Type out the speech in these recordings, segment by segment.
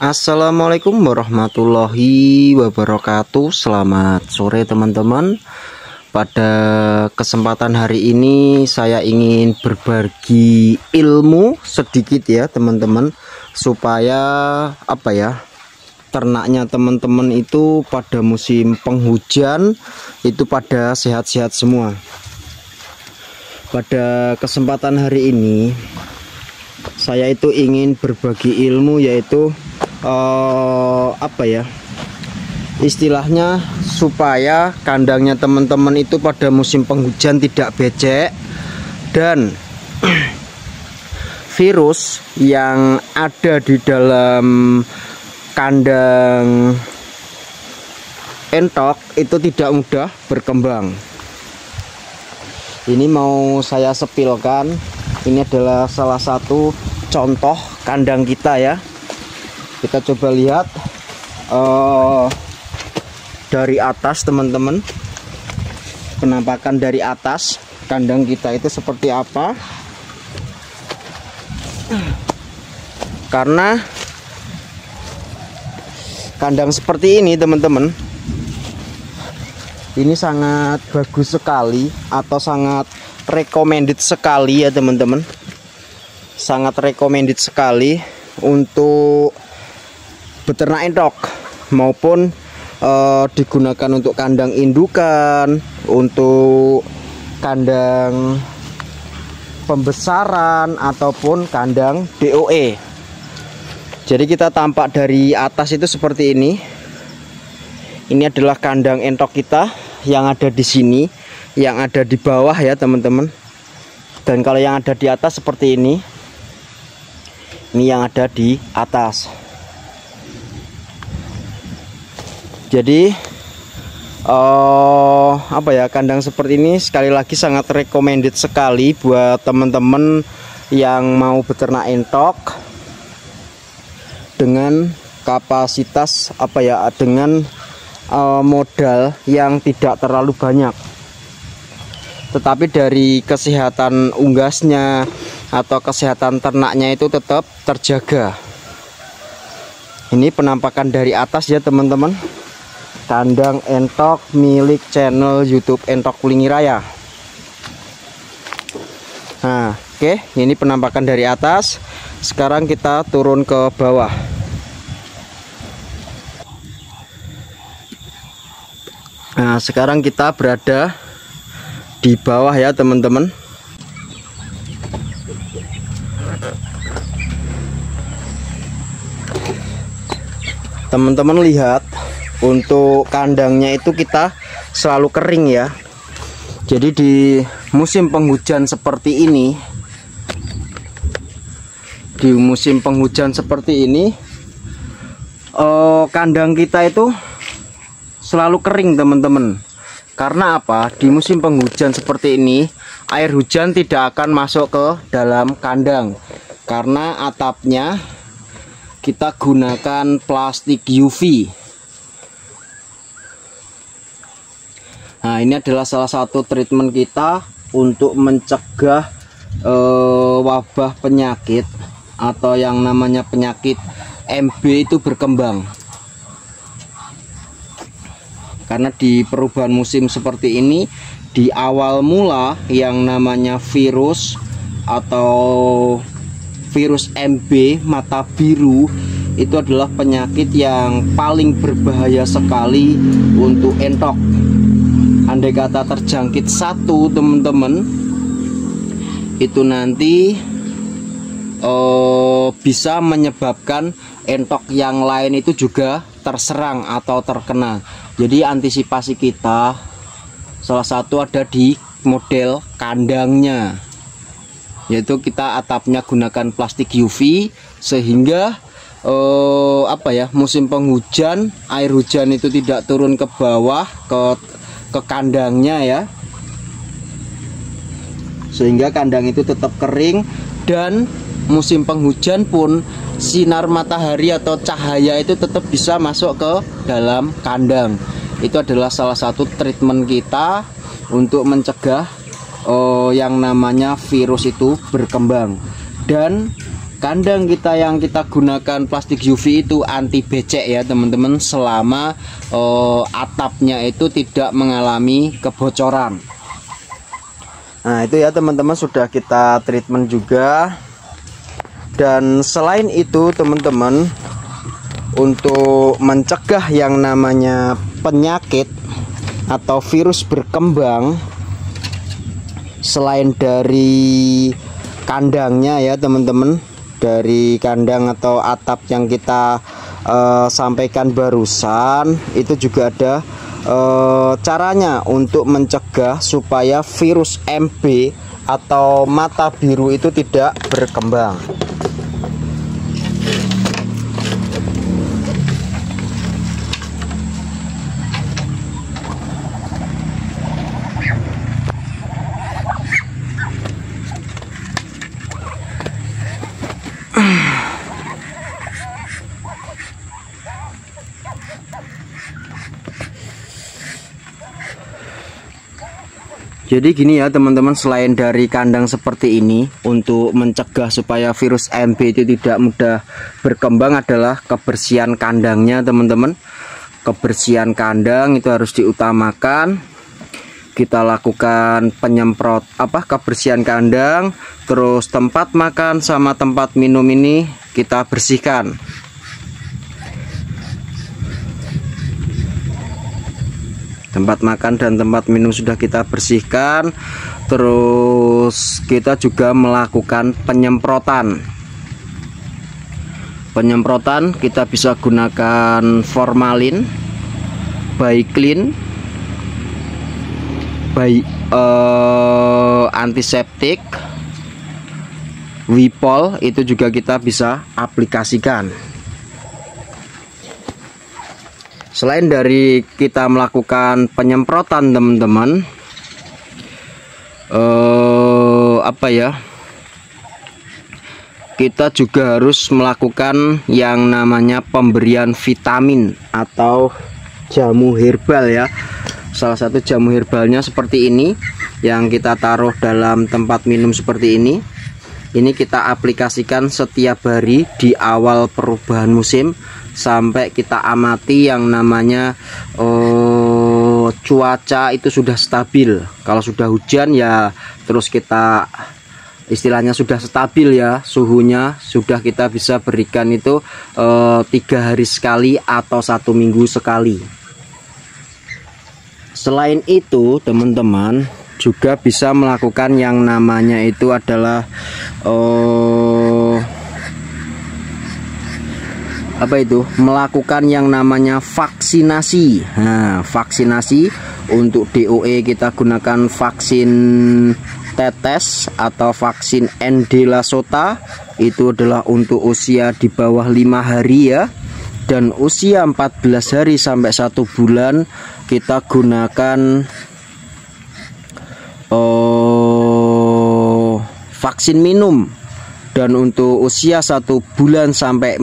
Assalamualaikum warahmatullahi wabarakatuh. Selamat sore teman-teman. Pada kesempatan hari ini saya ingin berbagi ilmu sedikit ya teman-teman, supaya ternaknya teman-teman itu pada musim penghujan itu pada sehat-sehat semua. Pada kesempatan hari ini saya itu ingin berbagi ilmu, yaitu istilahnya supaya kandangnya teman-teman itu pada musim penghujan tidak becek, dan virus yang ada di dalam kandang entok itu tidak mudah berkembang. Ini mau saya sepilkan. Ini adalah salah satu contoh kandang kita ya. Kita coba lihat dari atas teman-teman, penampakan dari atas kandang kita itu seperti apa. Karena kandang seperti ini teman-teman, ini sangat bagus sekali atau sangat recommended sekali ya teman-teman. Sangat recommended sekali untuk beternak entok, maupun digunakan untuk kandang indukan, untuk kandang pembesaran ataupun kandang DOE. Jadi kita tampak dari atas itu seperti ini. Ini adalah kandang entok kita yang ada di sini, yang ada di bawah ya teman-teman. Dan kalau yang ada di atas seperti ini yang ada di atas. Jadi kandang seperti ini sekali lagi sangat recommended sekali buat teman-teman yang mau beternak entok dengan kapasitas dengan modal yang tidak terlalu banyak, tetapi dari kesehatan unggasnya atau kesehatan ternaknya itu tetap terjaga. Ini penampakan dari atas ya teman-teman, kandang entok milik channel YouTube Entok Kulingiraya. Nah, oke, ini penampakan dari atas. Sekarang kita turun ke bawah. Nah, sekarang kita berada di bawah ya teman-teman. Teman-teman lihat, untuk kandangnya itu kita selalu kering ya. Jadi di musim penghujan seperti ini, kandang kita itu selalu kering teman-teman. Karena apa? Di musim penghujan seperti ini, air hujan tidak akan masuk ke dalam kandang, karena atapnya kita gunakan plastik UV. Nah, ini adalah salah satu treatment kita untuk mencegah wabah penyakit atau yang namanya penyakit MB itu berkembang. Karena di perubahan musim seperti ini, di awal mula yang namanya virus atau virus MB mata biru itu adalah penyakit yang paling berbahaya sekali untuk entok. Andai kata terjangkit satu teman-teman, itu nanti bisa menyebabkan entok yang lain itu juga terserang atau terkena. Jadi antisipasi kita salah satu ada di model kandangnya, yaitu kita atapnya gunakan plastik UV, sehingga musim penghujan air hujan itu tidak turun ke bawah ke kandangnya ya, sehingga kandang itu tetap kering. Dan musim penghujan pun sinar matahari atau cahaya itu tetap bisa masuk ke dalam kandang. Itu adalah salah satu treatment kita untuk mencegah yang namanya virus itu berkembang. Dan kandang kita yang kita gunakan plastik UV itu anti becek ya teman-teman, selama atapnya itu tidak mengalami kebocoran. Nah itu ya teman-teman, sudah kita treatment juga. Dan selain itu teman-teman, untuk mencegah yang namanya penyakit atau virus berkembang, selain dari kandangnya ya teman-teman, dari kandang atau atap yang kita sampaikan barusan, itu juga ada caranya untuk mencegah supaya virus MB atau mata biru itu tidak berkembang. Jadi gini ya teman-teman, selain dari kandang seperti ini, untuk mencegah supaya virus MB itu tidak mudah berkembang adalah kebersihan kandangnya teman-teman. Kebersihan kandang itu harus diutamakan. Kita lakukan penyemprot kebersihan kandang, terus tempat makan sama tempat minum ini kita bersihkan. Tempat makan dan tempat minum sudah kita bersihkan. Terus kita juga melakukan penyemprotan. Penyemprotan kita bisa gunakan formalin, Biclean, antiseptik, Wipol, itu juga kita bisa aplikasikan. Selain dari kita melakukan penyemprotan teman-teman, kita juga harus melakukan yang namanya pemberian vitamin atau jamu herbal ya. Salah satu jamu herbalnya seperti ini, yang kita taruh dalam tempat minum seperti ini. Ini kita aplikasikan setiap hari di awal perubahan musim sampai kita amati yang namanya cuaca itu sudah stabil. Kalau sudah hujan ya terus kita istilahnya sudah stabil ya suhunya, sudah kita bisa berikan itu 3 hari sekali atau 1 minggu sekali. Selain itu teman-teman juga bisa melakukan yang namanya itu adalah melakukan yang namanya vaksinasi. Nah, vaksinasi untuk DOE kita gunakan vaksin tetes atau vaksin ND Lasota. Itu adalah untuk usia di bawah 5 hari ya, dan usia 14 hari sampai 1 bulan kita gunakan vaksin minum. Dan untuk usia 1 bulan sampai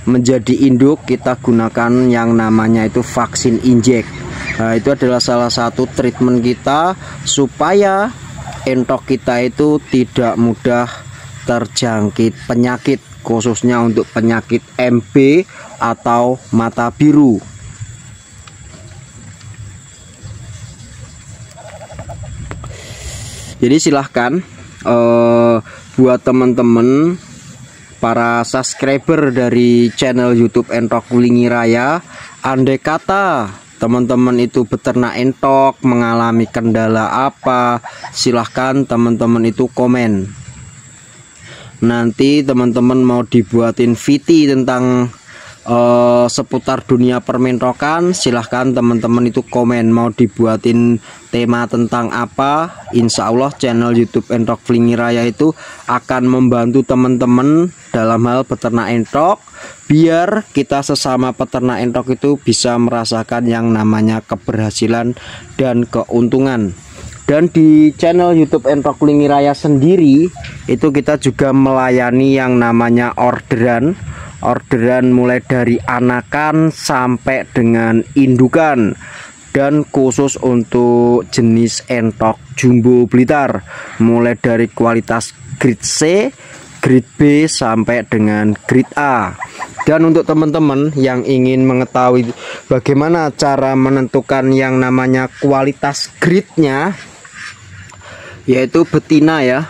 menjadi induk kita gunakan yang namanya itu vaksin injek. Nah, itu adalah salah satu treatment kita supaya entok kita itu tidak mudah terjangkit penyakit, khususnya untuk penyakit MB atau mata biru. Jadi silahkan buat teman-teman para subscriber dari channel YouTube Entok Wulingi Raya, andai kata teman-teman itu beternak entok mengalami kendala apa, silahkan teman-teman itu komen. Nanti teman-teman mau dibuatin VT tentang seputar dunia permentokan, silahkan teman-teman itu komen mau dibuatin tema tentang apa. Insya Allah channel YouTube Entok Wulingi Raya itu akan membantu teman-teman dalam hal peternak entok, biar kita sesama peternak entok itu bisa merasakan yang namanya keberhasilan dan keuntungan. Dan di channel YouTube Entok Wulingi Raya sendiri itu kita juga melayani yang namanya orderan mulai dari anakan sampai dengan indukan, dan khusus untuk jenis entok jumbo Blitar mulai dari kualitas grade C, grade B sampai dengan grade A. Dan untuk teman-teman yang ingin mengetahui bagaimana cara menentukan yang namanya kualitas grade-nya, yaitu betina ya.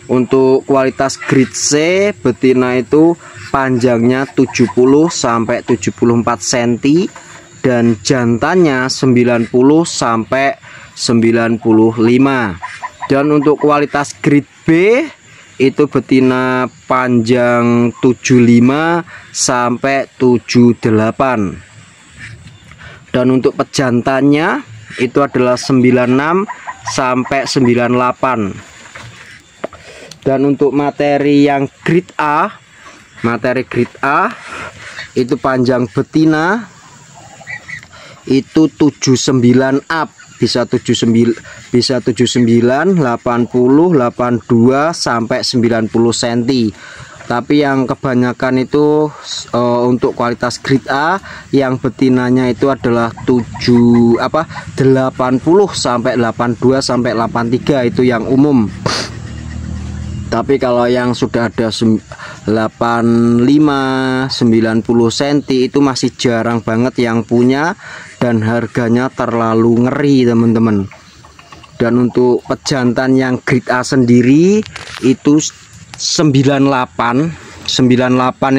Untuk kualitas grade C, betina itu panjangnya 70 sampai 74 cm dan jantannya 90 sampai 95. Dan untuk kualitas grade B itu betina panjang 75 sampai 78. Dan untuk pejantannya itu adalah 96 sampai 98. Dan untuk materi yang grade A, materi grade A itu panjang betina itu 79 up, bisa 79, 80, 82 sampai 90 cm. Tapi yang kebanyakan itu untuk kualitas grade A yang betinanya itu adalah 80 sampai 82 sampai 83, itu yang umum. Tapi kalau yang sudah ada 85 90 cm itu masih jarang banget yang punya, dan harganya terlalu ngeri teman-teman. Dan untuk pejantan yang grade A sendiri itu 98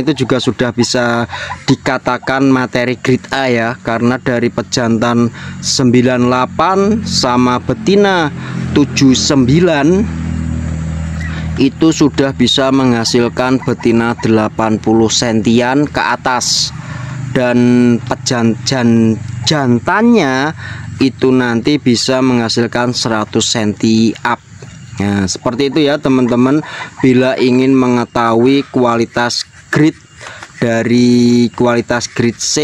itu juga sudah bisa dikatakan materi grade A ya, karena dari pejantan 98 sama betina 79 itu sudah bisa menghasilkan betina 80 sentian ke atas. Dan jantannya itu nanti bisa menghasilkan 100 cm up. Nah, seperti itu ya teman-teman, bila ingin mengetahui kualitas grade dari kualitas grade C,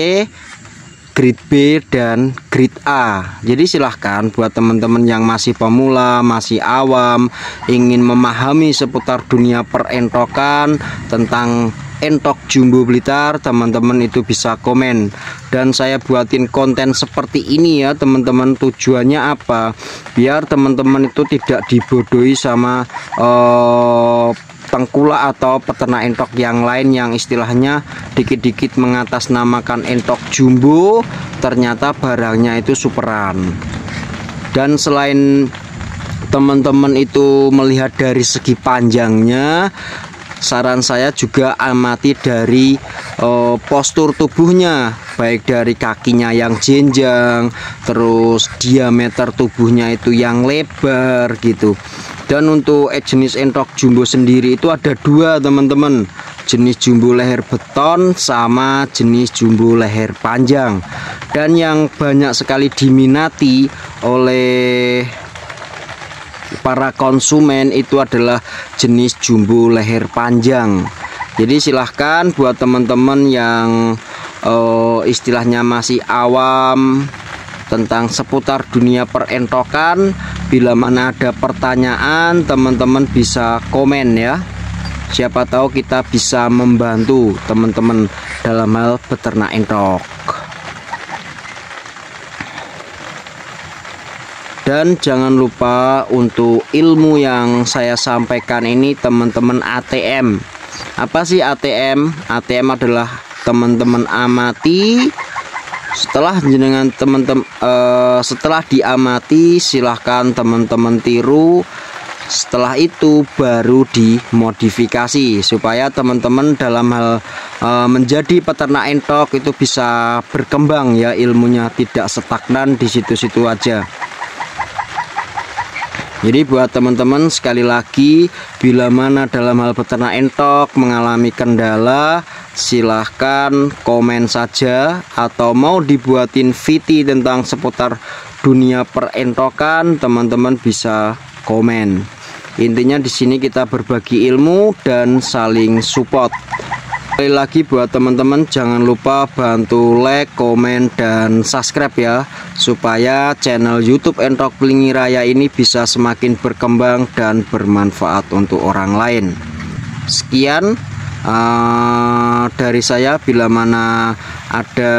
grade B dan grade A. Jadi silahkan buat teman-teman yang masih pemula, masih awam, ingin memahami seputar dunia perentokan tentang entok jumbo Blitar, teman-teman itu bisa komen. Dan saya buatin konten seperti ini ya teman-teman, tujuannya apa? Biar teman-teman itu tidak dibodohi sama tengkulak atau peternak entok yang lain yang istilahnya dikit-dikit mengatasnamakan entok jumbo, ternyata barangnya itu superan. Dan selain teman-teman itu melihat dari segi panjangnya, saran saya juga amati dari postur tubuhnya, baik dari kakinya yang jenjang, terus diameter tubuhnya itu yang lebar gitu. Dan untuk jenis entok jumbo sendiri itu ada dua teman-teman, jenis jumbo leher beton sama jenis jumbo leher panjang. Dan yang banyak sekali diminati oleh para konsumen itu adalah jenis jumbo leher panjang. Jadi silahkan buat teman-teman yang istilahnya masih awam tentang seputar dunia perentokan, bila mana ada pertanyaan teman-teman bisa komen ya. Siapa tahu kita bisa membantu teman-teman dalam hal beternak entok. Dan jangan lupa untuk ilmu yang saya sampaikan ini teman-teman ATM. Apa sih ATM? ATM adalah teman-teman amati. Setelah dengan teman-teman setelah diamati, silahkan teman-teman tiru. Setelah itu baru dimodifikasi supaya teman-teman dalam hal menjadi peternak entok itu bisa berkembang ya, ilmunya tidak stagnan di situ-situ aja. Jadi buat teman-teman sekali lagi, bila mana dalam hal peternak entok mengalami kendala, silahkan komen saja, atau mau dibuatin VT tentang seputar dunia perentokan, teman-teman bisa komen. Intinya di sini kita berbagi ilmu dan saling support. Sekali lagi buat teman-teman jangan lupa bantu like, komen, dan subscribe ya, supaya channel YouTube Entok Blingi Raya ini bisa semakin berkembang dan bermanfaat untuk orang lain. Sekian dari saya, bila mana ada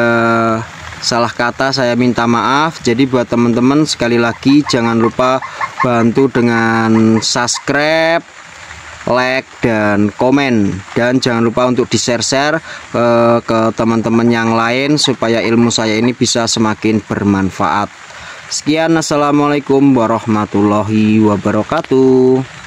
salah kata saya minta maaf. Jadi buat teman-teman sekali lagi jangan lupa bantu dengan subscribe, like dan komen, dan jangan lupa untuk di-share ke teman-teman yang lain supaya ilmu saya ini bisa semakin bermanfaat. Sekian, assalamualaikum warahmatullahi wabarakatuh.